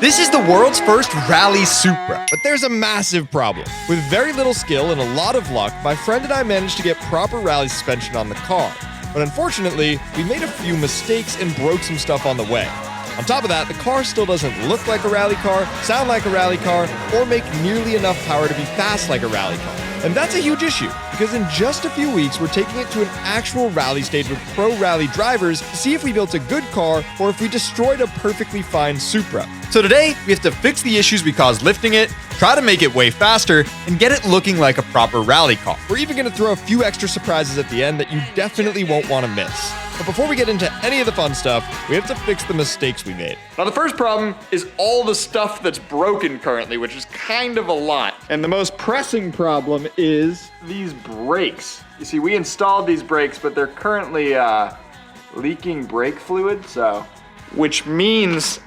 This is the world's first rally Supra, but there's a massive problem. With very little skill and a lot of luck, my friend and I managed to get proper rally suspension on the car. But unfortunately, we made a few mistakes and broke some stuff on the way. On top of that, the car still doesn't look like a rally car, sound like a rally car, or make nearly enough power to be fast like a rally car. And that's a huge issue, because in just a few weeks, we're taking it to an actual rally stage with pro rally drivers to see if we built a good car or if we destroyed a perfectly fine Supra. So today, we have to fix the issues we caused lifting it, try to make it way faster, and get it looking like a proper rally car. We're even going to throw a few extra surprises at the end that you definitely won't want to miss. But before we get into any of the fun stuff, we have to fix the mistakes we made. Now the first problem is all the stuff that's broken currently, which is kind of a lot. And the most pressing problem is these brakes. You see, we installed these brakes, but they're currently leaking brake fluid, which means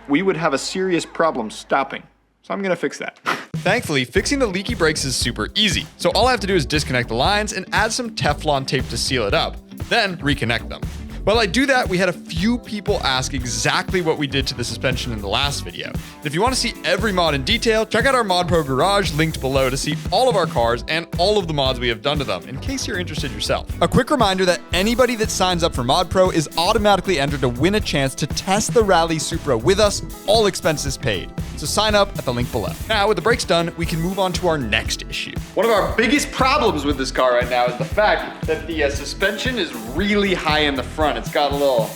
we would have a serious problem stopping. So I'm gonna fix that. Thankfully, fixing the leaky brakes is super easy. So all I have to do is disconnect the lines and add some Teflon tape to seal it up, then reconnect them. While I do that, we had a few people ask exactly what we did to the suspension in the last video. And if you want to see every mod in detail, check out our Mod Pro Garage linked below to see all of our cars and all of the mods we have done to them, in case you're interested yourself. A quick reminder that anybody that signs up for Mod Pro is automatically entered to win a chance to test the Rally Supra with us, all expenses paid. So sign up at the link below. Now, with the brakes done, we can move on to our next issue. One of our biggest problems with this car right now is the fact that the suspension is really high in the front. It's got a little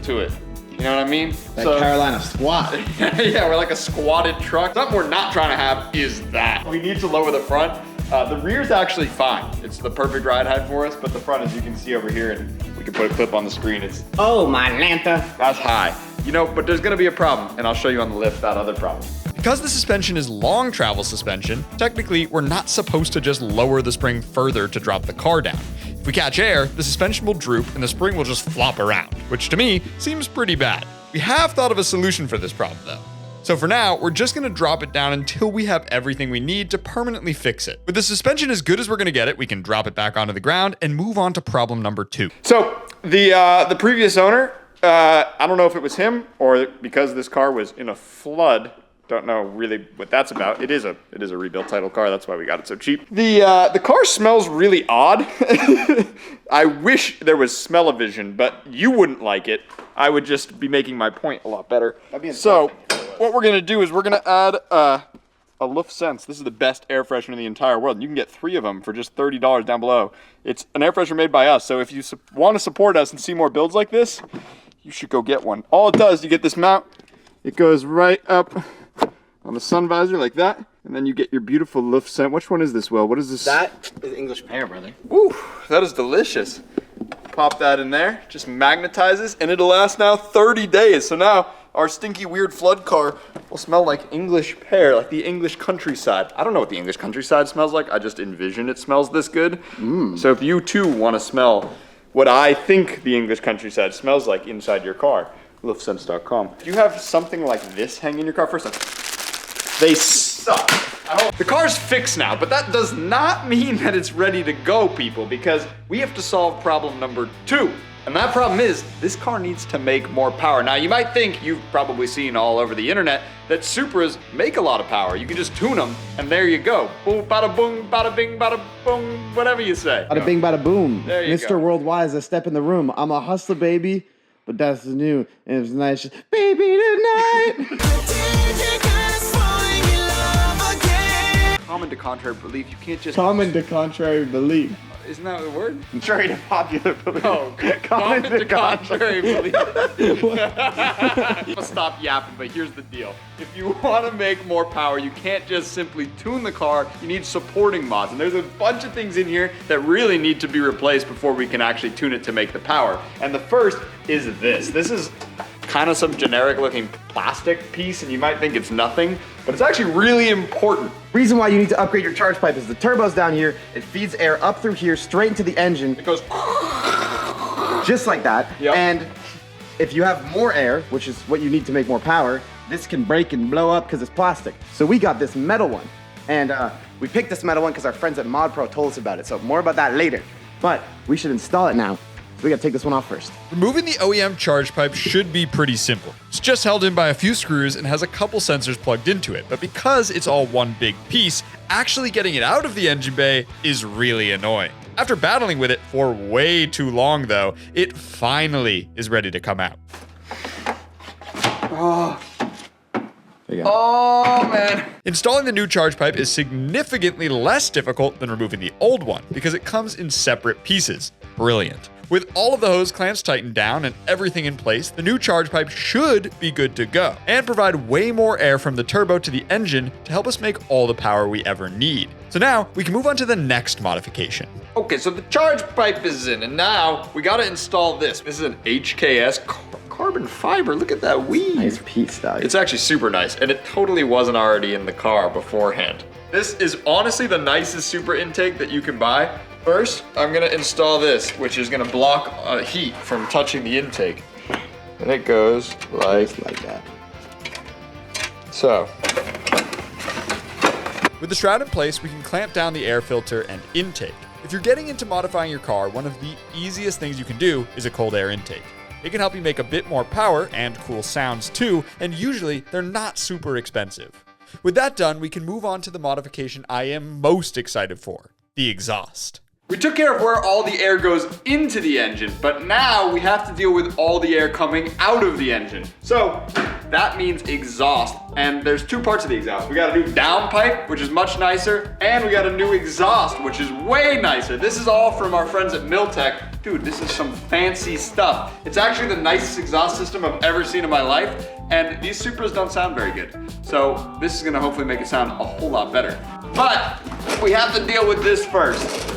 to it. You know what I mean? That Carolina squat. Yeah, we're like a squatted truck. Something we're not trying to have is that. We need to lower the front. The rear's actually fine. It's the perfect ride height for us, but the front, as you can see over here, and we can put a clip on the screen, Oh, my Lanta. That's high. You know, but there's gonna be a problem, and I'll show you on the lift that other problem. Because the suspension is long travel suspension, technically, we're not supposed to just lower the spring further to drop the car down. If we catch air, the suspension will droop and the spring will just flop around, which to me seems pretty bad. We have thought of a solution for this problem though. So for now, we're just gonna drop it down until we have everything we need to permanently fix it. With the suspension as good as we're gonna get it, we can drop it back onto the ground and move on to problem number 2. So the previous owner, I don't know if it was him or because this car was in a flood. Don't know really what that's about. It is a rebuilt title car. That's why we got it so cheap. The car smells really odd. I wish there was smell-o-vision, but you wouldn't like it. I would just be making my point a lot better. So what we're gonna do is we're gonna add a Luft Sense. This is the best air freshener in the entire world. And you can get 3 of them for just $30 down below. It's an air freshener made by us. So if you want to support us and see more builds like this, you should go get one. All it does, you get this mount. It goes right up on the sun visor like that, and then you get your beautiful Luft Sense. Which one is this, Will? What is this? That is English pear, brother. Ooh, that is delicious. Pop that in there, just magnetizes, and it'll last now 30 days. So now our stinky, weird flood car will smell like English pear, like the English countryside. I don't know what the English countryside smells like. I just envision it smells this good. So if you too want to smell what I think the English countryside smells like inside your car, luftsense.com. If you have something like this hanging in your car, first off, they suck. The car's fixed now, but that does not mean that it's ready to go, people, because we have to solve problem number 2. And that problem is, this car needs to make more power. Now, you might think, you've probably seen all over the internet, that Supras make a lot of power. You can just tune them, and there you go. Boom, bada boom, bada bing, bada boom, whatever you say. Bada bing, bada boom. There you Mr. go. Worldwide is a step in the room. I'm a hustler, baby, but that's the new. And it was nice. Baby tonight. Common to contrary belief, you can't just... Common to contrary belief. Isn't that the word? Contrary to popular belief. Oh, common to contrary belief. I'll stop yapping, but here's the deal. If you want to make more power, you can't just simply tune the car. You need supporting mods. And there's a bunch of things in here that really need to be replaced before we can actually tune it to make the power. And the first is this. This is kind of some generic looking plastic piece, and you might think it's nothing, but it's actually really important. Reason why you need to upgrade your charge pipe is the turbo's down here. It feeds air up through here, straight into the engine. It goes just like that. Yep. And if you have more air, which is what you need to make more power, this can break and blow up because it's plastic. So we got this metal one. And we picked this metal one because our friends at Mod Pro told us about it. So more about that later. But we should install it now We gotta take this one off first. Removing the OEM charge pipe should be pretty simple. It's just held in by a few screws and has a couple sensors plugged into it, but because it's all one big piece, actually getting it out of the engine bay is really annoying. After battling with it for way too long though, it finally is ready to come out. Oh man. Installing the new charge pipe is significantly less difficult than removing the old one because it comes in separate pieces. Brilliant. With all of the hose clamps tightened down and everything in place, the new charge pipe should be good to go and provide way more air from the turbo to the engine to help us make all the power we ever need. So now we can move on to the next modification. Okay, so the charge pipe is in, and now we gotta install this. This is an HKS carbon fiber. Look at that weave. Nice piece, dog. It's actually super nice, and it totally wasn't already in the car beforehand. This is honestly the nicest Supra intake that you can buy. First, I'm gonna install this, which is gonna block heat from touching the intake. And it goes like that. so. With the shroud in place, we can clamp down the air filter and intake. If you're getting into modifying your car, one of the easiest things you can do is a cold air intake. It can help you make a bit more power and cool sounds too, and usually they're not super expensive. With that done, we can move on to the modification I am most excited for, the exhaust. We took care of where all the air goes into the engine, but now we have to deal with all the air coming out of the engine. So that means exhaust, and there's two parts of the exhaust. We got a new downpipe, which is much nicer, and we got a new exhaust, which is way nicer. This is all from our friends at Miltech. Dude, this is some fancy stuff. It's actually the nicest exhaust system I've ever seen in my life, and these Supras don't sound very good. So this is gonna hopefully make it sound a whole lot better. But we have to deal with this first.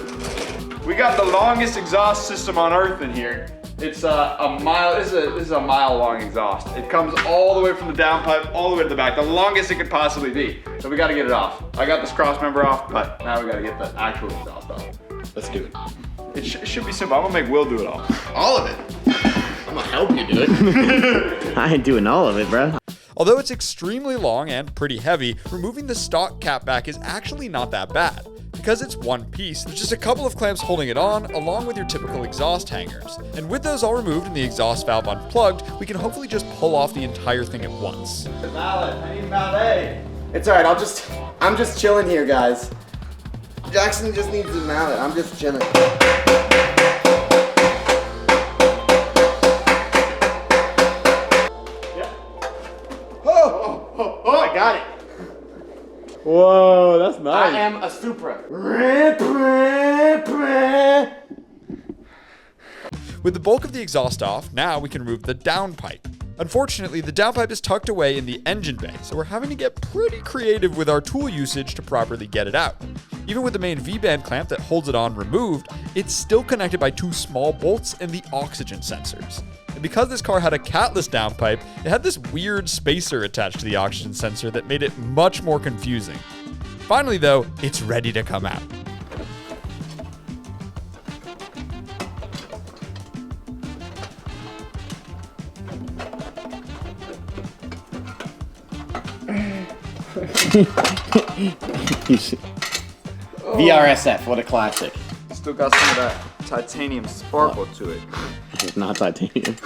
We got the longest exhaust system on earth in here. It's a mile, this is a mile long exhaust. It comes all the way from the downpipe all the way to the back, the longest it could possibly be. So we gotta get it off. I got this cross member off, but now we gotta get the actual exhaust off. Let's do it. It should be simple. I'm gonna make Will do it all. All of it. I'm gonna help you do it. I ain't doing all of it, bro. Although it's extremely long and pretty heavy, removing the stock cap back is actually not that bad. Because it's one piece, there's just a couple of clamps holding it on, along with your typical exhaust hangers. And with those all removed and the exhaust valve unplugged, we can hopefully just pull off the entire thing at once. Mallet, I need mallet. It's all right, I'm just chilling here, guys. Jackson just needs a mallet, I'm just chilling. Oh, I got it. Whoa, that's nice. I am a Supra. With the bulk of the exhaust off, now we can remove the downpipe. Unfortunately, the downpipe is tucked away in the engine bay, so we're having to get pretty creative with our tool usage to properly get it out. Even with the main V-band clamp that holds it on removed, it's still connected by two small bolts and the oxygen sensors. And because this car had a catless downpipe, it had this weird spacer attached to the oxygen sensor that made it much more confusing. Finally though, it's ready to come out. VRSF, what a classic. Still got some of that titanium sparkle to it. It's not titanium.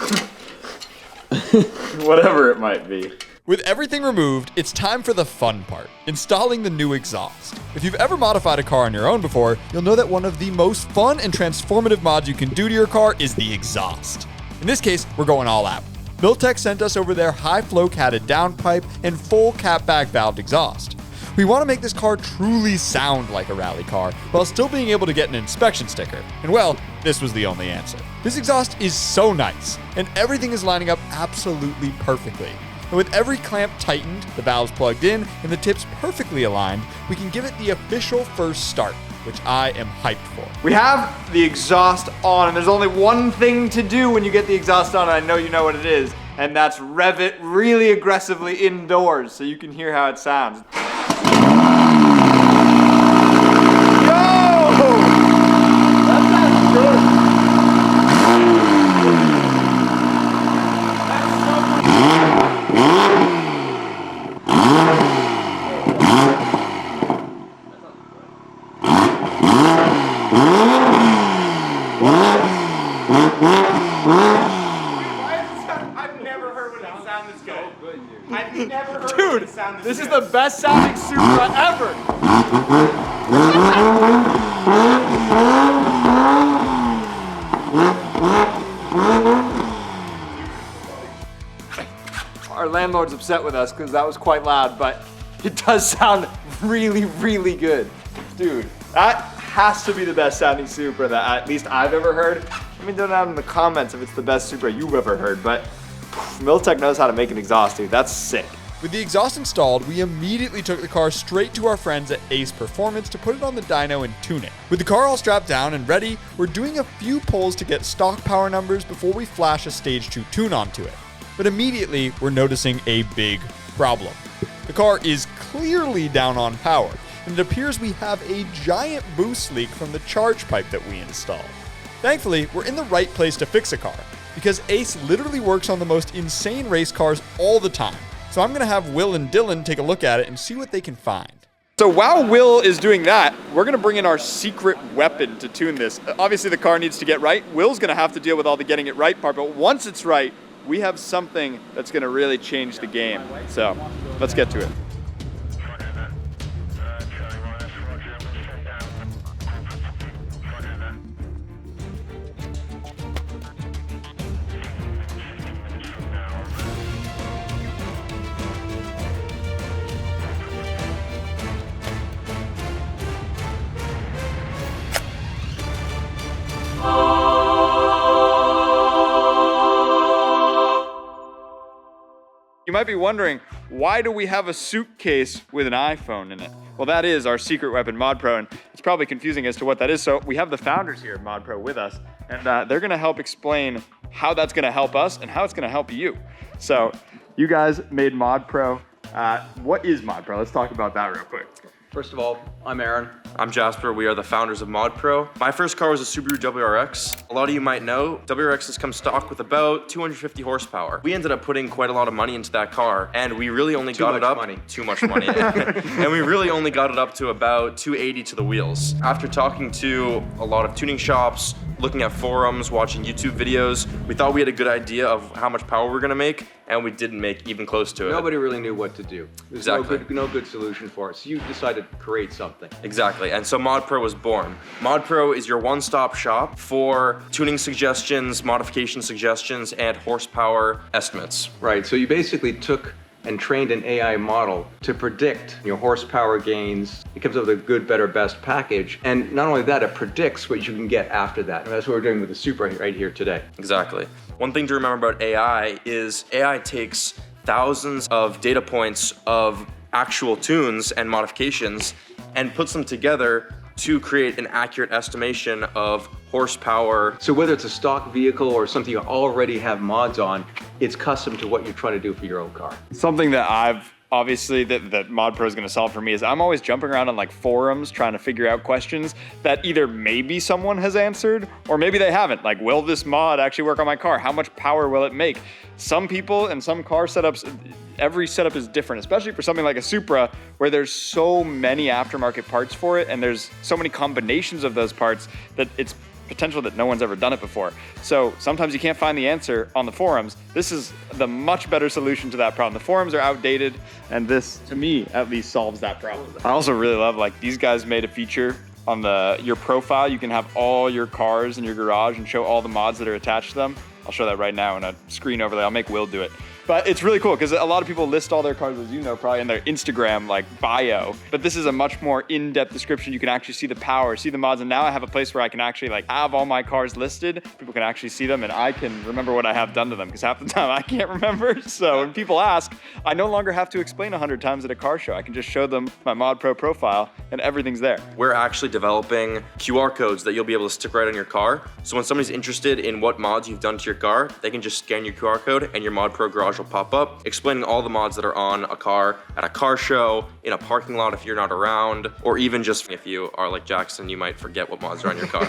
Whatever it might be. With everything removed, it's time for the fun part, installing the new exhaust. If you've ever modified a car on your own before, you'll know that one of the most fun and transformative mods you can do to your car is the exhaust. In this case, we're going all out. Miltech sent us over their high flow catted downpipe and full cap back valved exhaust. We want to make this car truly sound like a rally car, while still being able to get an inspection sticker. And well, this was the only answer. This exhaust is so nice, and everything is lining up absolutely perfectly. And with every clamp tightened, the valves plugged in, and the tips perfectly aligned, we can give it the official first start, which I am hyped for. We have the exhaust on, and there's only one thing to do when you get the exhaust on, and I know you know what it is, and that's rev it really aggressively indoors so you can hear how it sounds. Dude, this is the best sounding Supra ever. Our landlord's upset with us because that was quite loud, but it does sound really, really good. Dude, that has to be the best sounding Supra that at least I've ever heard. Let me know down in the comments if it's the best Supra you've ever heard, but Miltech knows how to make an exhaust, dude. That's sick. With the exhaust installed, we immediately took the car straight to our friends at Ace Performance to put it on the dyno and tune it. With the car all strapped down and ready, we're doing a few pulls to get stock power numbers before we flash a stage 2 tune onto it. But immediately, we're noticing a big problem. The car is clearly down on power, and it appears we have a giant boost leak from the charge pipe that we installed. Thankfully, we're in the right place to fix a car, because Ace literally works on the most insane race cars all the time. So I'm gonna have Will and Dylan take a look at it and see what they can find. So while Will is doing that, we're gonna bring in our secret weapon to tune this. Obviously the car needs to get right. Will's gonna have to deal with all the getting it right part, but once it's right, we have something that's gonna really change the game. So let's get to it. You might be wondering, why do we have a suitcase with an iPhone in it? Well, that is our secret weapon, ModPro, and it's probably confusing as to what that is. So we have the founders here at ModPro with us, and they're gonna help explain how that's gonna help us and how it's gonna help you. So you guys made ModPro. What is ModPro? Let's talk about that real quick. First of all, I'm Aaron. I'm Jasper. We are the founders of ModPro. My first car was a Subaru WRX. A lot of you might know, WRXs come stock with about 250 horsepower. We ended up putting quite a lot of money into that car, and we really only got it up. Too much money. And we really only got it up to about 280 to the wheels. After talking to a lot of tuning shops, looking at forums, watching YouTube videos, we thought we had a good idea of how much power we're gonna make, and we didn't make even close to it. Nobody really knew what to do. There's Exactly. no good solution for it. So you decided to create something. Exactly, and so ModPro was born. ModPro is your one-stop shop for tuning suggestions, modification suggestions, and horsepower estimates. Right, so you basically took and trained an AI model to predict your horsepower gains. It comes up with a good, better, best package. And not only that, it predicts what you can get after that. And that's what we're doing with the Supra right here today. Exactly. One thing to remember about AI is AI takes thousands of data points of actual tunes and modifications and puts them together to create an accurate estimation of horsepower. So whether it's a stock vehicle or something you already have mods on, it's custom to what you're trying to do for your own car. Something that I've obviously that ModPro is gonna solve for me is I'm always jumping around on like forums trying to figure out questions that either maybe someone has answered or maybe they haven't. Like, will this mod actually work on my car? How much power will it make? Some people and some car setups, every setup is different, especially for something like a Supra where there's so many aftermarket parts for it and there's so many combinations of those parts that it's potential that no one's ever done it before. So sometimes you can't find the answer on the forums. This is the much better solution to that problem. The forums are outdated, and this, to me, at least solves that problem. I also really love, like, these guys made a feature on your profile. You can have all your cars in your garage and show all the mods that are attached to them. I'll show that right now in a screen overlay. I'll make Will do it. But it's really cool because a lot of people list all their cars, as you know, probably in their Instagram like bio. But this is a much more in-depth description. You can actually see the power, see the mods, and now I have a place where I can actually like have all my cars listed. People can actually see them, and I can remember what I have done to them because half the time I can't remember. So when people ask, I no longer have to explain 100 times at a car show. I can just show them my ModPro profile, and everything's there. We're actually developing QR codes that you'll be able to stick right on your car. So when somebody's interested in what mods you've done to your car, they can just scan your QR code and your ModPro garage will pop up, explaining all the mods that are on a car at a car show, in a parking lot if you're not around, or even just if you are like Jackson, you might forget what mods are on your car.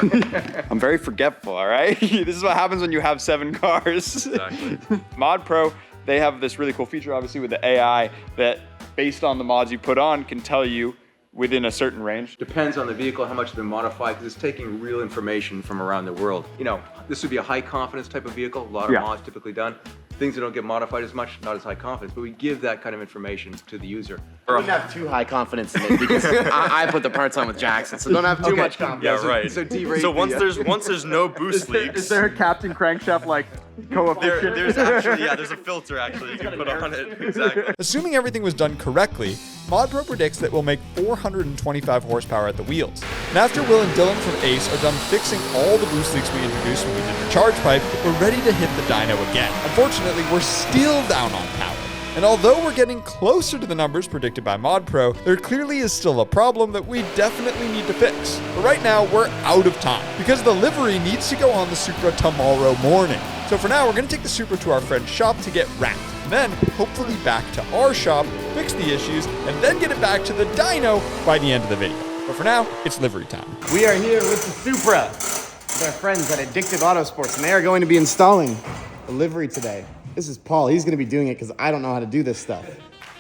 I'm very forgetful, all right? This is what happens when you have 7 cars. Exactly. ModPro, they have this really cool feature, obviously, with the AI that, based on the mods you put on, can tell you within a certain range. Depends on the vehicle, how much it's been modified, because it's taking real information from around the world. You know, this would be a high confidence type of vehicle, a lot of mods typically done. things that don't get modified as much, not as high confidence, but we give that kind of information to the user. I wouldn't have too high confidence in it because I put the parts on with Jackson, so don't have too much confidence. Yeah, right. So derate So once the, there's no boost leaks. Is there a Captain Crankshaft like coefficient? There's actually, there's a filter actually you can put on it. Exactly. Assuming everything was done correctly, ModPro predicts that we'll make 425 horsepower at the wheels. And after Will and Dylan from Ace are done fixing all the boost leaks we introduced when we did the charge pipe, we're ready to hit the dyno again. Unfortunately, we're still down on power. And although we're getting closer to the numbers predicted by ModPro, there clearly is still a problem that we definitely need to fix. But right now, we're out of time, because the livery needs to go on the Supra tomorrow morning. So for now, we're going to take the Supra to our friend's shop to get wrapped, and then hopefully back to our shop, fix the issues, and then get it back to the dyno by the end of the video. But for now, it's livery time. We are here with the Supra, with our friends at Addictive Autosports, and they are going to be installing the livery today. This is Paul. He's going to be doing it because I don't know how to do this stuff.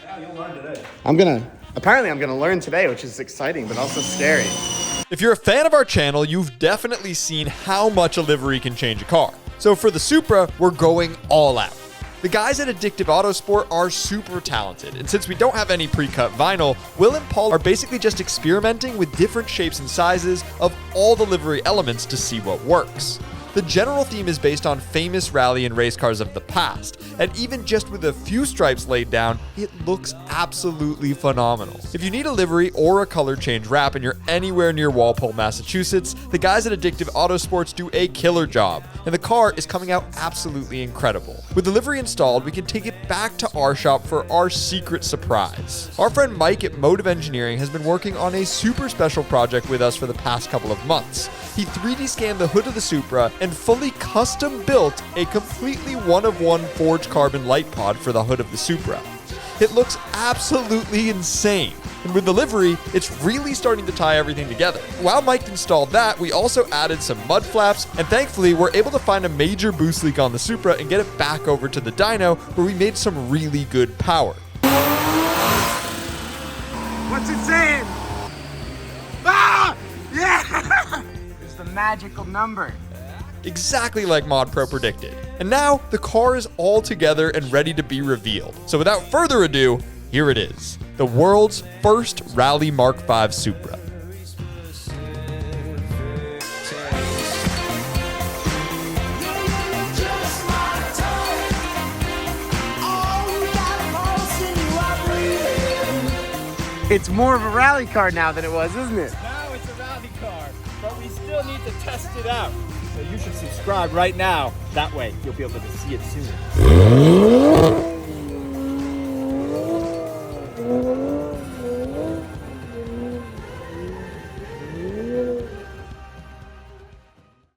Yeah, you'll learn today. Apparently I'm going to learn today, which is exciting, but also scary. If you're a fan of our channel, you've definitely seen how much a livery can change a car. So for the Supra, we're going all out. The guys at Addictive Autosport are super talented, and since we don't have any pre-cut vinyl, Will and Paul are basically just experimenting with different shapes and sizes of all the livery elements to see what works. The general theme is based on famous rally and race cars of the past, and even just with a few stripes laid down, it looks absolutely phenomenal. If you need a livery or a color change wrap and you're anywhere near Walpole, Massachusetts, the guys at Addictive Autosports do a killer job, and the car is coming out absolutely incredible. With the livery installed, we can take it back to our shop for our secret surprise. Our friend Mike at Motive Engineering has been working on a super special project with us for the past couple of months. He 3D scanned the hood of the Supra and fully custom built a completely one-of-one forged carbon light pod for the hood of the Supra. It looks absolutely insane, and with the livery, it's really starting to tie everything together. While Mike installed that, we also added some mud flaps, and thankfully we're able to find a major boost leak on the Supra and get it back over to the dyno, where we made some really good power. What's it saying? Ah! Yeah! It's the magical number. Exactly like ModPro predicted. And now, the car is all together and ready to be revealed. So without further ado, here it is. The world's first Rally Mark V Supra. It's more of a rally car now than it was, isn't it? Now it's a rally car, but we still need to test it out. So you should subscribe right now. That way, you'll be able to see it soon.